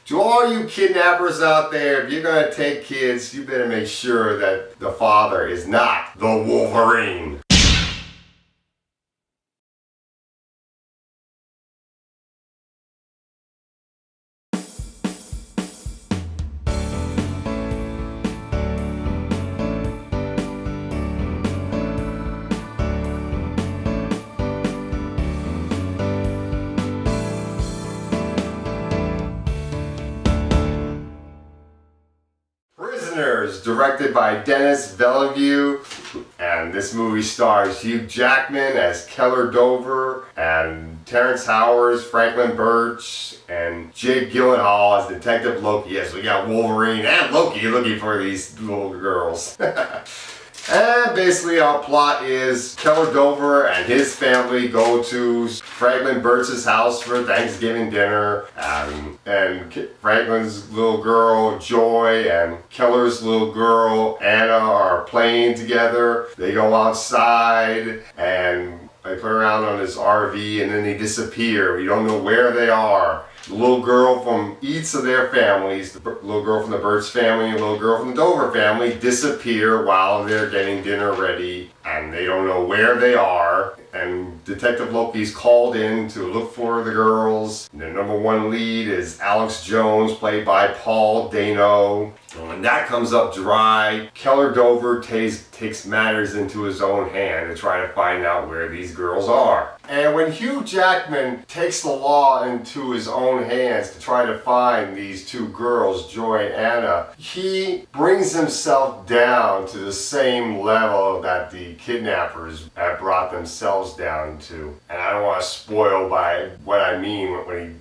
To all you kidnappers out there, if you're gonna take kids, you better make sure that the father is not the Wolverine. Prisoners, directed by Denis Villeneuve, and this movie stars Hugh Jackman as Keller Dover, and Terrence Howard as Franklin Birch, and Jake Gyllenhaal as Detective Loki. Yes, we got Wolverine and Loki looking for these little girls. And basically our plot is Keller Dover and his family go to Franklin Birch's house for Thanksgiving dinner, and Franklin's little girl Joy and Keller's little girl Anna are playing together. They go outside and they put around on his RV and then they disappear. We don't know where they are. The little girl from each of their families, the little girl from the Birch family and the little girl from the Dover family, disappear while they're getting dinner ready, and they don't know where they are. And Detective Loki's called in to look for the girls. And the number one lead is Alex Jones, played by Paul Dano. And when that comes up dry, Keller Dover takes matters into his own hand to try to find out where these girls are. And when Hugh Jackman takes the law into his own hands to try to find these two girls, Joy and Anna, he brings himself down to the same level that the kidnappers have brought themselves down to. And I don't want to spoil by what I mean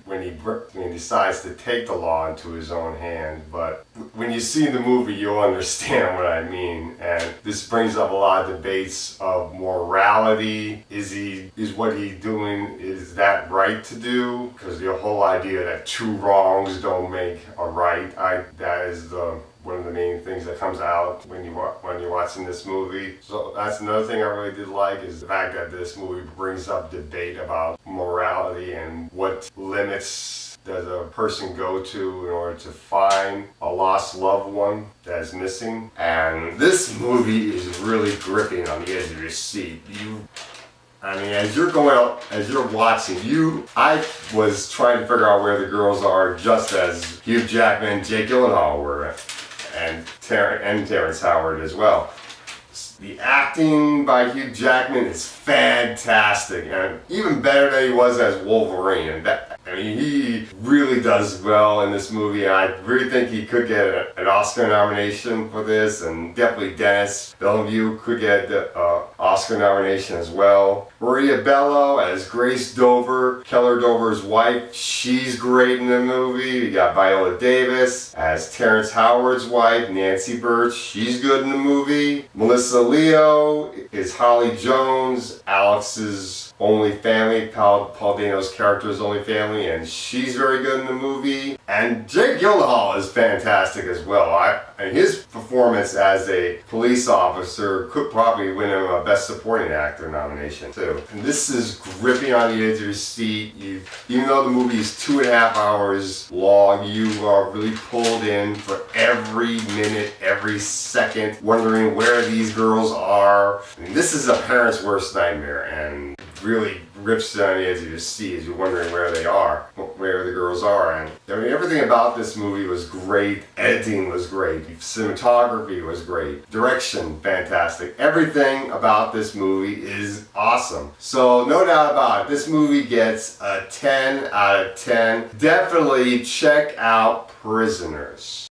when he decides to take the law into his own hand, but when you see the movie, you'll understand what I mean. And this brings up a lot of debates of morality. Is what he's doing, is that right to do? Because the whole idea that two wrongs don't make a right, that is one of the main things that comes out when you're watching this movie. So that's another thing I really did like, is the fact that this movie brings up debate about morality and what limits does a person go to in order to find a lost loved one that is missing. And this movie is really gripping on the edge of your seat. As you're watching, I was trying to figure out where the girls are, just as Hugh Jackman and Jake Gyllenhaal were, and Terrence Howard as well. The acting by Hugh Jackman is fantastic, and even better than he was as Wolverine. He really does well in this movie, and I really think he could get an Oscar nomination for this, and definitely Denis Villeneuve could get the Oscar nomination as well. Maria Bello as Grace Dover, Keller Dover's wife. She's great in the movie. We got Viola Davis as Terrence Howard's wife, Nancy Birch. She's good in the movie. Melissa Leo is Holly Jones, Alex's only family, Paul Dano's character's only family, and she's very good in the movie. And Jake Gyllenhaal is fantastic as well. His performance as a police officer could probably win him a Best Supporting Actor nomination too. And this is gripping on the edge of your seat. Even though the movie is 2.5 hours long, you are really pulled in for every minute, every second, wondering where these girls are. This is a parent's worst nightmare, and really rips you on the edge of your seat as you're wondering where they are, where the girls are. And everything about this movie was great. Editing was great. Cinematography was great. Direction, fantastic. Everything about this movie is awesome. So no doubt about it, this movie gets a 10 out of 10. Definitely check out Prisoners.